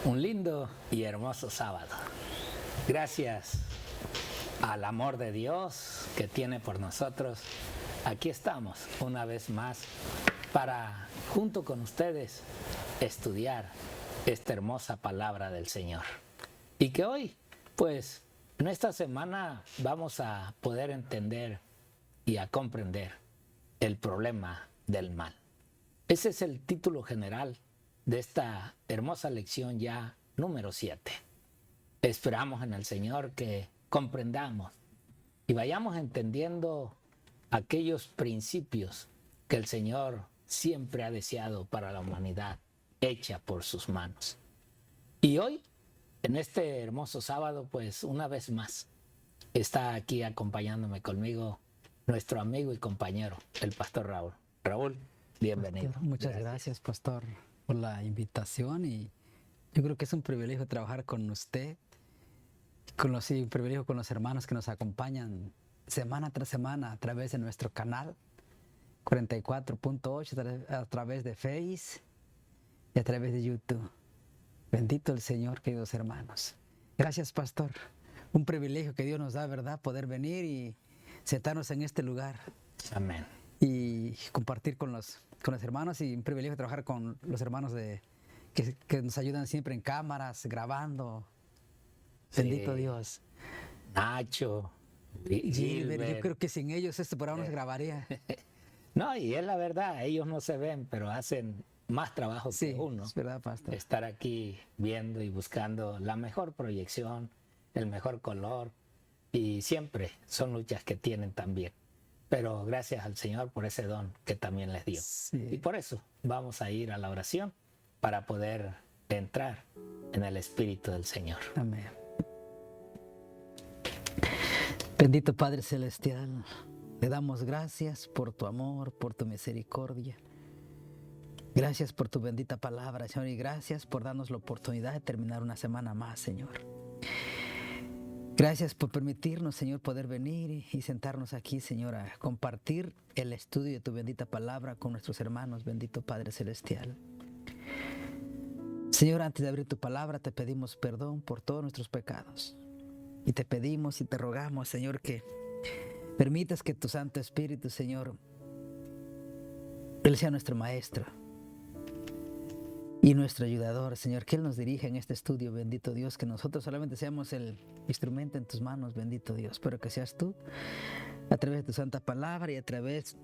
Un lindo y hermoso sábado. Gracias al amor de Dios que tiene por nosotros, aquí estamos una vez más para, junto con ustedes, estudiar esta hermosa palabra del Señor. Y que hoy, pues, en esta semana vamos a poder entender y a comprender el problema del mal. Ese es el título general de esta hermosa lección ya número 7. Esperamos en el Señor que comprendamos y vayamos entendiendo aquellos principios que el Señor siempre ha deseado para la humanidad, hecha por sus manos. Y hoy, en este hermoso sábado, pues una vez más, está aquí acompañándome conmigo nuestro amigo y compañero, el pastor Raúl. Raúl, bienvenido. Pastor, muchas gracias, pastor, por la invitación, y yo creo que es un privilegio trabajar con usted, un privilegio con los hermanos que nos acompañan semana tras semana a través de nuestro canal 44.8, a través de Face y a través de YouTube. Bendito el Señor, queridos hermanos. Gracias, pastor. Un privilegio que Dios nos da, ¿verdad? Poder venir y sentarnos en este lugar. Amén. Y compartir con los hermanos, y un privilegio trabajar con los hermanos que nos ayudan siempre en cámaras, grabando. Sí. Bendito Dios. Nacho, Gilbert, yo creo que sin ellos esto por ahora no se grabaría. No, y es la verdad, ellos no se ven, pero hacen más trabajo Sí, que uno. es verdad, pastor. Estar aquí viendo y buscando la mejor proyección, el mejor color, y siempre son luchas que tienen también. Pero gracias al Señor por ese don que también les dio. Sí. Y por eso vamos a ir a la oración para poder entrar en el Espíritu del Señor. Amén. Bendito Padre Celestial, le damos gracias por tu amor, por tu misericordia. Gracias por tu bendita palabra, Señor, y gracias por darnos la oportunidad de terminar una semana más, Señor. Gracias por permitirnos, Señor, poder venir y sentarnos aquí, Señor, a compartir el estudio de tu bendita palabra con nuestros hermanos, bendito Padre Celestial. Señor, antes de abrir tu palabra, te pedimos perdón por todos nuestros pecados. Y te pedimos y te rogamos, Señor, que permitas que tu Santo Espíritu, Señor, Él sea nuestro Maestro y nuestro ayudador, Señor, que Él nos dirija en este estudio, bendito Dios, que nosotros solamente seamos el instrumento en tus manos, bendito Dios, pero que seas tú, a través de tu santa palabra y a través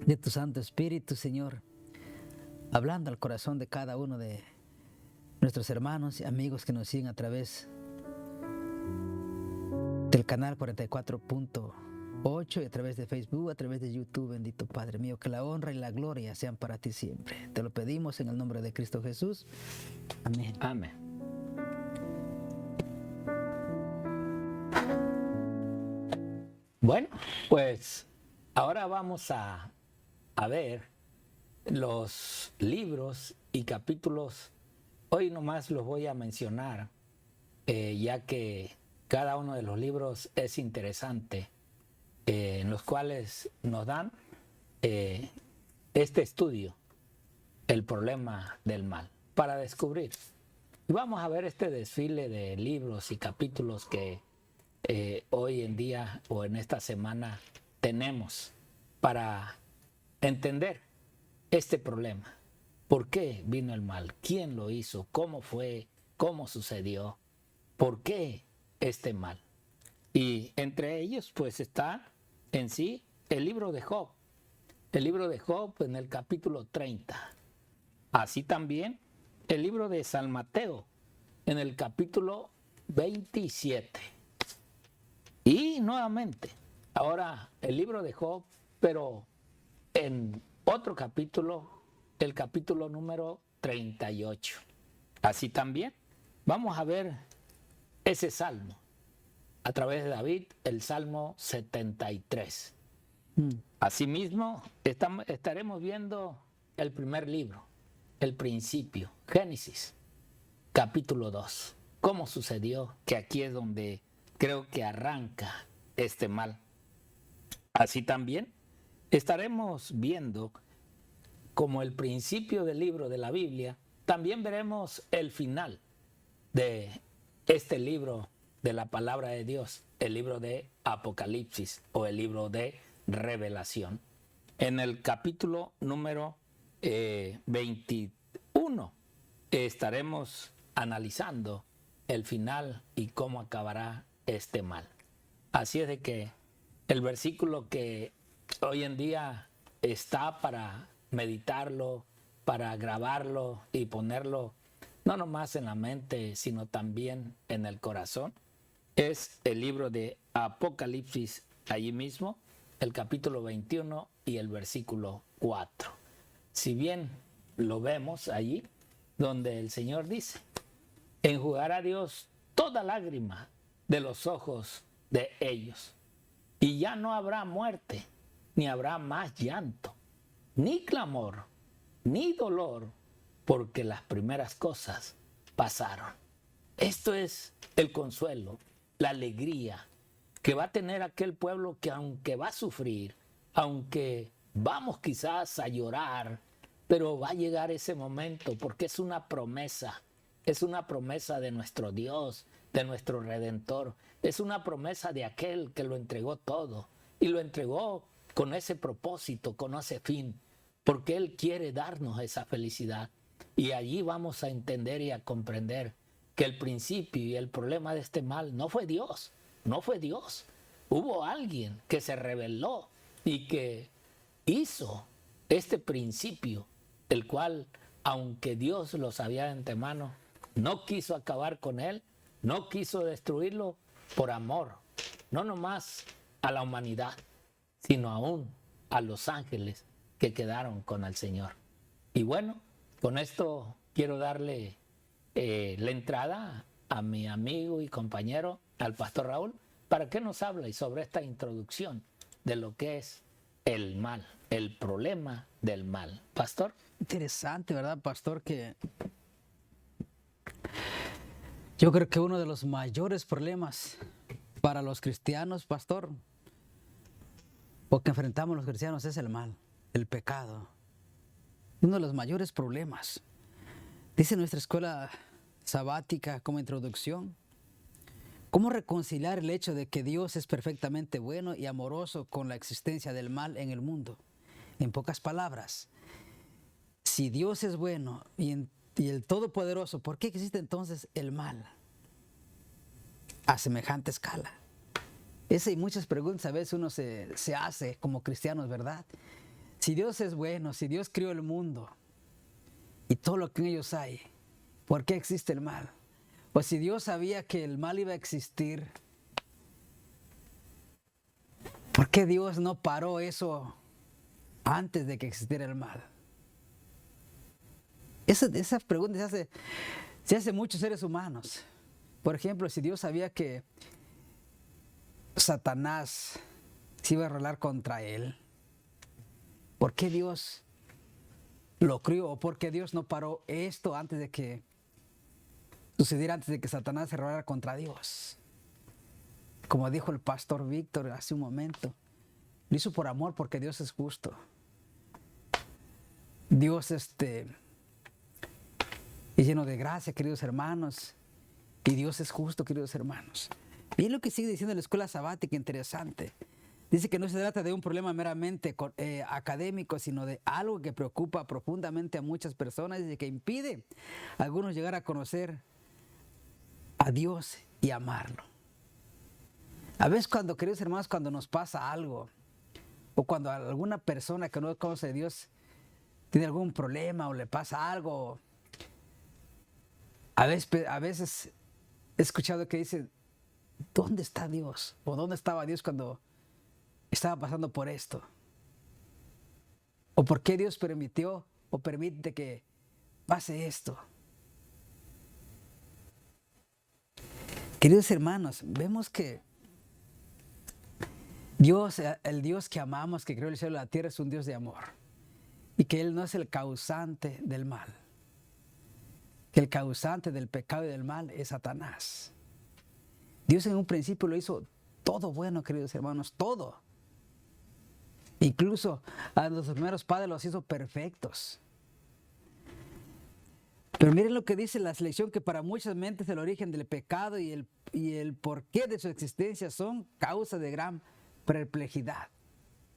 de tu Santo Espíritu, Señor, hablando al corazón de cada uno de nuestros hermanos y amigos que nos siguen a través del canal 44.8 y a través de Facebook, a través de YouTube, bendito Padre mío, que la honra y la gloria sean para ti siempre. Te lo pedimos en el nombre de Cristo Jesús. Amén. Amén. Bueno, pues ahora vamos a ver los libros y capítulos. Hoy nomás los voy a mencionar, ya que cada uno de los libros es interesante, en los cuales nos dan este estudio, el problema del mal, para descubrir. Y vamos a ver este desfile de libros y capítulos que hoy en día o en esta semana tenemos para entender este problema. ¿Por qué vino el mal? ¿Quién lo hizo? ¿Cómo fue? ¿Cómo sucedió? ¿Por qué este mal? Y entre ellos pues está en sí el libro de Job. El libro de Job en el capítulo 30. Así también el libro de San Mateo en el capítulo 27. Y nuevamente, ahora el libro de Job, pero en otro capítulo, el capítulo número 38. Así también vamos a ver ese salmo a través de David, el Salmo 73. Asimismo, estaremos viendo el primer libro, el principio, Génesis, capítulo 2. ¿Cómo sucedió? Que aquí es donde creo que arranca este mal. Así también estaremos viendo como el principio del libro de la Biblia, también veremos el final de este libro de la palabra de Dios, el libro de Apocalipsis o el libro de Revelación. En el capítulo número 21 estaremos analizando el final y cómo acabará este mal. Así es de que el versículo que hoy en día está para meditarlo, para grabarlo y ponerlo no nomás en la mente, sino también en el corazón, es el libro de Apocalipsis, allí mismo, el capítulo 21 y el versículo 4. Si bien lo vemos allí, donde el Señor dice: enjugará Dios toda lágrima de los ojos de ellos, y ya no habrá muerte, ni habrá más llanto, ni clamor, ni dolor, porque las primeras cosas pasaron. Esto es el consuelo, la alegría que va a tener aquel pueblo que, aunque va a sufrir, aunque vamos quizás a llorar, pero va a llegar ese momento, porque es una promesa de nuestro Dios, de nuestro Redentor, es una promesa de aquel que lo entregó todo, y lo entregó con ese propósito, con ese fin, porque Él quiere darnos esa felicidad. Y allí vamos a entender y a comprender que el principio y el problema de este mal no fue Dios, no fue Dios. Hubo alguien que se rebeló y que hizo este principio, el cual, aunque Dios lo sabía de antemano, no quiso acabar con él, no quiso destruirlo por amor, no nomás a la humanidad, sino aún a los ángeles que quedaron con el Señor. Y bueno, con esto quiero darle la entrada a mi amigo y compañero, al pastor Raúl, para que nos hable sobre esta introducción de lo que es el mal, el problema del mal. Pastor. Interesante, ¿verdad, pastor? Que yo creo que uno de los mayores problemas para los cristianos, pastor, o que enfrentamos los cristianos, es el mal, el pecado. Uno de los mayores problemas. Dice nuestra escuela sabática como introducción: ¿cómo reconciliar el hecho de que Dios es perfectamente bueno y amoroso con la existencia del mal en el mundo? En pocas palabras, si Dios es bueno y el Todopoderoso, ¿por qué existe entonces el mal a semejante escala? Esa y muchas preguntas a veces uno se hace como cristianos, ¿verdad? Si Dios es bueno, si Dios creó el mundo y todo lo que en ellos hay, ¿por qué existe el mal? O si Dios sabía que el mal iba a existir, ¿por qué Dios no paró eso antes de que existiera el mal? Esas preguntas se hace muchos seres humanos. Por ejemplo, si Dios sabía que Satanás se iba a rebelar contra él, ¿por qué Dios lo crió? ¿O por qué Dios no paró esto antes de que sucediera, antes de que Satanás se rebelara contra Dios? Como dijo el pastor Víctor hace un momento, lo hizo por amor, porque Dios es justo. Dios es lleno de gracia, queridos hermanos, y Dios es justo, queridos hermanos. Y es lo que sigue diciendo la escuela sabática, interesante. Dice que no se trata de un problema meramente académico, sino de algo que preocupa profundamente a muchas personas y que impide a algunos llegar a conocer a Dios y amarlo. A veces queridos hermanos, cuando nos pasa algo, o cuando alguna persona que no conoce a Dios tiene algún problema o le pasa algo, a veces he escuchado que dicen: ¿dónde está Dios? ¿O dónde estaba Dios cuando estaba pasando por esto? ¿O por qué Dios permitió o permite que pase esto? Queridos hermanos, vemos que Dios, el Dios que amamos, que creó el cielo y la tierra, es un Dios de amor. Y que Él no es el causante del mal. Que el causante del pecado y del mal es Satanás. Dios en un principio lo hizo todo bueno, queridos hermanos, todo. Incluso a los primeros padres los hizo perfectos. Pero miren lo que dice la selección, que para muchas mentes el origen del pecado y el porqué de su existencia son causa de gran perplejidad.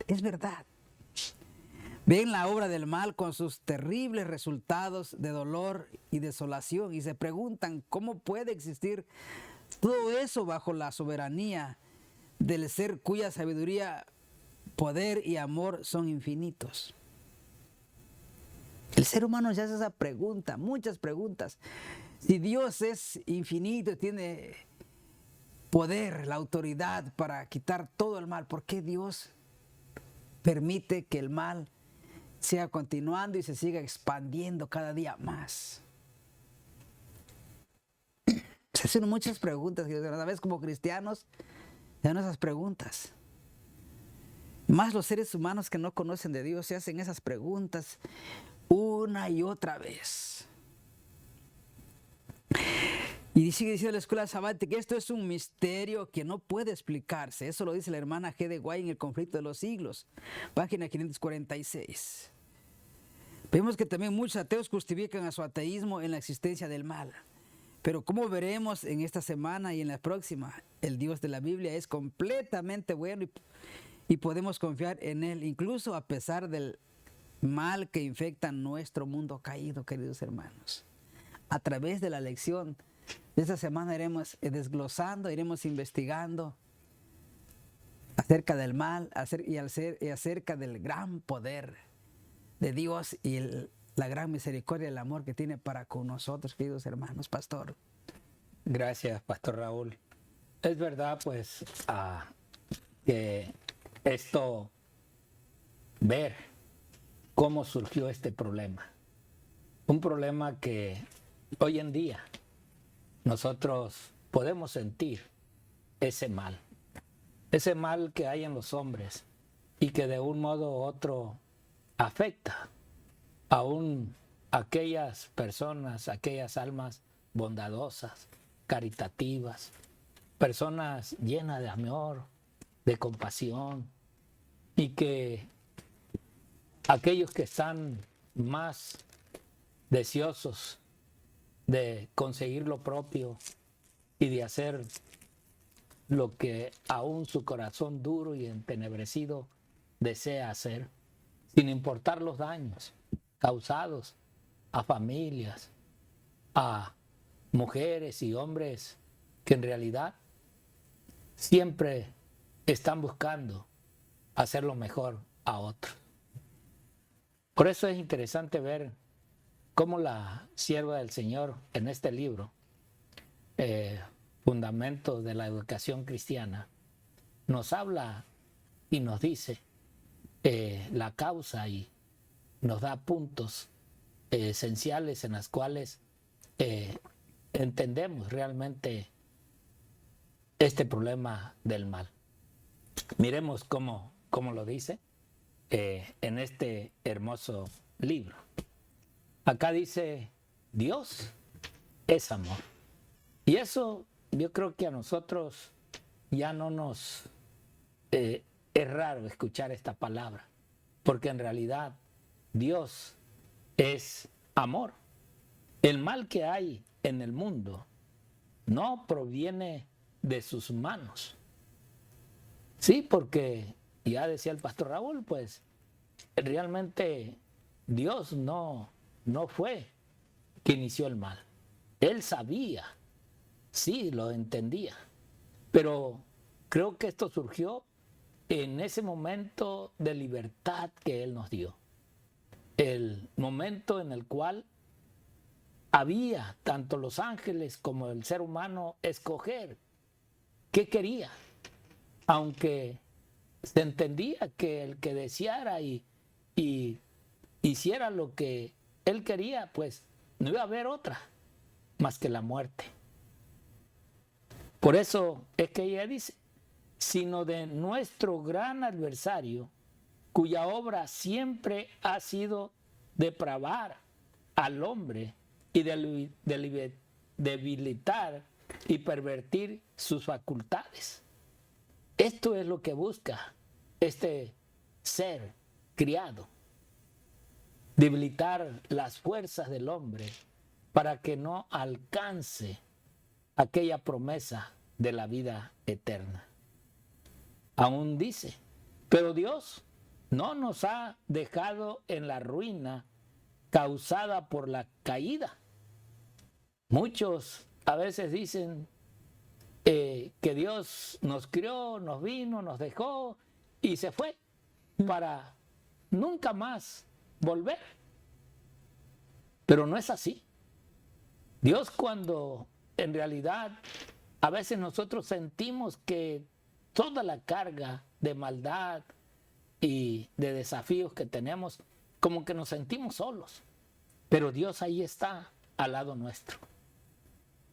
Es verdad. Ven la obra del mal con sus terribles resultados de dolor y desolación y se preguntan cómo puede existir todo eso bajo la soberanía del ser cuya sabiduría, poder y amor son infinitos. El ser humano se hace esa pregunta, muchas preguntas. Si Dios es infinito, tiene poder, la autoridad para quitar todo el mal, ¿por qué Dios permite que el mal siga continuando y se siga expandiendo cada día más? Se hacen muchas preguntas y a la vez como cristianos se hacen esas preguntas. Más los seres humanos que no conocen de Dios se hacen esas preguntas una y otra vez. Y sigue diciendo la escuela sabática que esto es un misterio que no puede explicarse. Eso lo dice la hermana G. de Guay en El conflicto de los siglos, página 546. Vemos que también muchos ateos justifican a su ateísmo en la existencia del mal. Pero como veremos en esta semana y en la próxima, el Dios de la Biblia es completamente bueno y podemos confiar en Él, incluso a pesar del mal que infecta nuestro mundo caído, queridos hermanos. A través de la lección de esta semana iremos desglosando, iremos investigando acerca del mal y acerca del gran poder de Dios y la gran misericordia y el amor que tiene para con nosotros, queridos hermanos. Pastor. Gracias, Pastor Raúl. Es verdad, pues, que ver cómo surgió este problema. Un problema que hoy en día nosotros podemos sentir ese mal que hay en los hombres y que de un modo u otro afecta aún aquellas personas, aquellas almas bondadosas, caritativas, personas llenas de amor, de compasión, y que aquellos que están más deseosos de conseguir lo propio y de hacer lo que aún su corazón duro y entenebrecido desea hacer, sin importar los daños causados a familias, a mujeres y hombres que en realidad siempre están buscando hacer lo mejor a otros. Por eso es interesante ver cómo la sierva del Señor en este libro, Fundamentos de la Educación Cristiana, nos habla y nos dice la causa y nos da puntos esenciales en las cuales entendemos realmente este problema del mal. Miremos cómo lo dice en este hermoso libro. Acá dice, Dios es amor. Y eso yo creo que a nosotros ya no nos... es raro escuchar esta palabra, porque en realidad Dios es amor. El mal que hay en el mundo no proviene de sus manos. Sí, porque ya decía el pastor Raúl, pues realmente Dios no fue que inició el mal. Él sabía, sí, lo entendía, pero creo que esto surgió en ese momento de libertad que Él nos dio. El momento en el cual había tanto los ángeles como el ser humano escoger qué quería, aunque se entendía que el que deseara y hiciera lo que él quería, pues no iba a haber otra más que la muerte. Por eso es que ella dice, sino de nuestro gran adversario, cuya obra siempre ha sido depravar al hombre y debilitar y pervertir sus facultades. Esto es lo que busca este ser criado, debilitar las fuerzas del hombre para que no alcance aquella promesa de la vida eterna. Aún dice, pero Dios no nos ha dejado en la ruina causada por la caída. Muchos a veces dicen que Dios nos crió, nos vino, nos dejó y se fue para nunca más volver. Pero no es así. Dios, cuando en realidad a veces nosotros sentimos que toda la carga de maldad y de desafíos que tenemos, como que nos sentimos solos. Pero Dios ahí está al lado nuestro.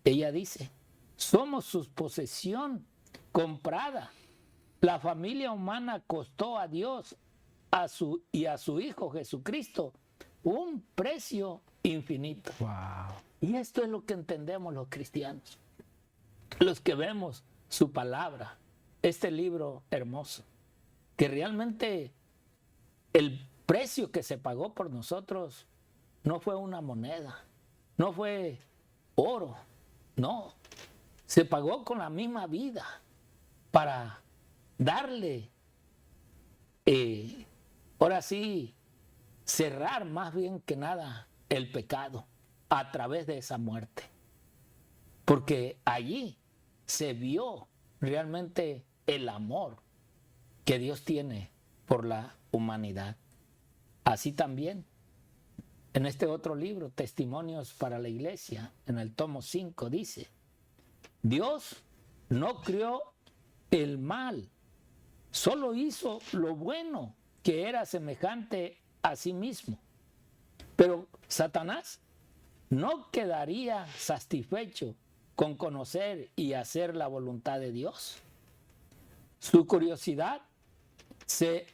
Ella dice, somos su posesión comprada. La familia humana costó a Dios y a su Hijo Jesucristo un precio infinito. Wow. Y esto es lo que entendemos los cristianos, los que vemos su palabra, este libro hermoso, que realmente el precio que se pagó por nosotros no fue una moneda, no fue oro, no, se pagó con la misma vida para darle, ahora sí, cerrar más bien que nada el pecado a través de esa muerte. Porque allí se vio realmente el amor que Dios tiene por la humanidad. Así también, en este otro libro, Testimonios para la Iglesia, en el tomo 5, dice, Dios no creó el mal, solo hizo lo bueno que era semejante a sí mismo. Pero Satanás no quedaría satisfecho con conocer y hacer la voluntad de Dios. Su curiosidad se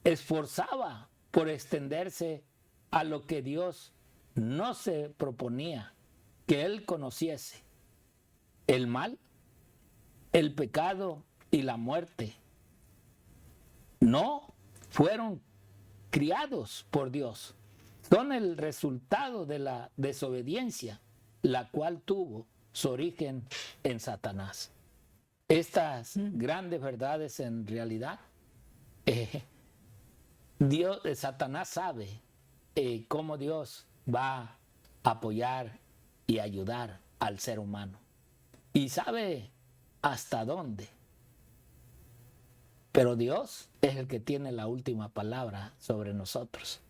esforzaba por extenderse a lo que Dios no se proponía que él conociese: el mal, el pecado y la muerte. No fueron criados por Dios, son el resultado de la desobediencia, la cual tuvo su origen en Satanás. Estas grandes verdades, en realidad, Satanás sabe cómo Dios va a apoyar y ayudar al ser humano, y sabe hasta dónde. Pero Dios es el que tiene la última palabra sobre nosotros.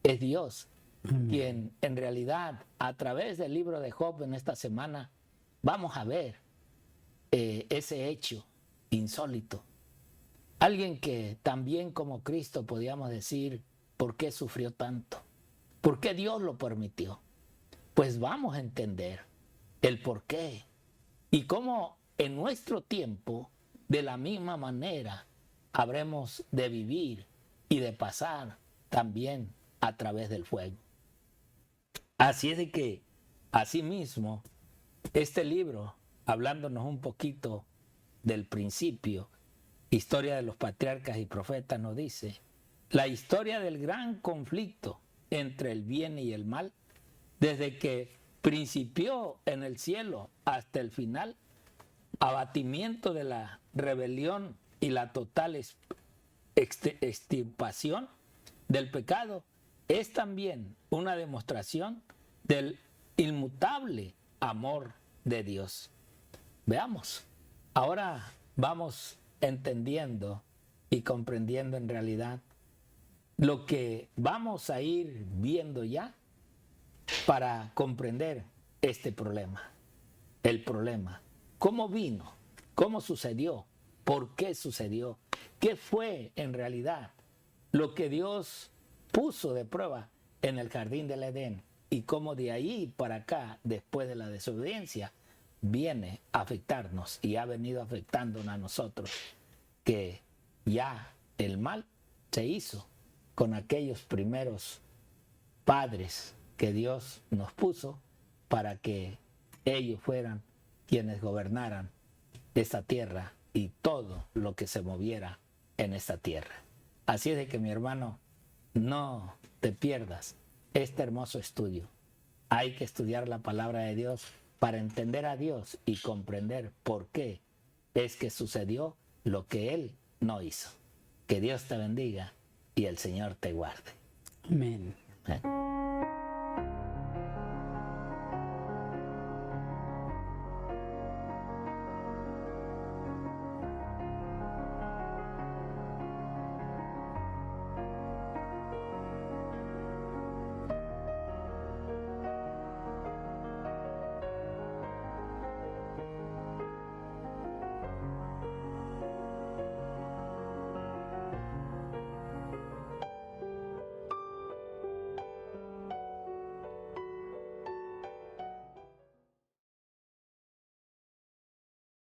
Es Dios quien, en realidad, a través del libro de Job en esta semana, vamos a ver ese hecho insólito. Alguien que también, como Cristo, podíamos decir, ¿por qué sufrió tanto? ¿Por qué Dios lo permitió? Pues vamos a entender el por qué y cómo en nuestro tiempo, de la misma manera, habremos de vivir y de pasar también a través del fuego. Así es de que, asimismo, este libro, hablándonos un poquito del principio, Historia de los Patriarcas y Profetas, nos dice, la historia del gran conflicto entre el bien y el mal, desde que principió en el cielo hasta el final, abatimiento de la rebelión y la total extirpación del pecado, es también una demostración del inmutable amor de Dios. Veamos, ahora vamos entendiendo y comprendiendo en realidad lo que vamos a ir viendo ya para comprender este problema. El problema, ¿cómo vino? ¿Cómo sucedió? ¿Por qué sucedió? ¿Qué fue en realidad lo que Dios puso de prueba en el jardín del Edén? Y cómo de ahí para acá, después de la desobediencia, viene a afectarnos y ha venido afectándonos a nosotros, que ya el mal se hizo con aquellos primeros padres que Dios nos puso para que ellos fueran quienes gobernaran esta tierra y todo lo que se moviera en esta tierra. Así es de que, mi hermano, no te pierdas este hermoso estudio Hay que estudiar la palabra de Dios para entender a Dios y comprender por qué es que sucedió lo que Él no hizo. Que Dios te bendiga y el Señor te guarde. Amén. Amén.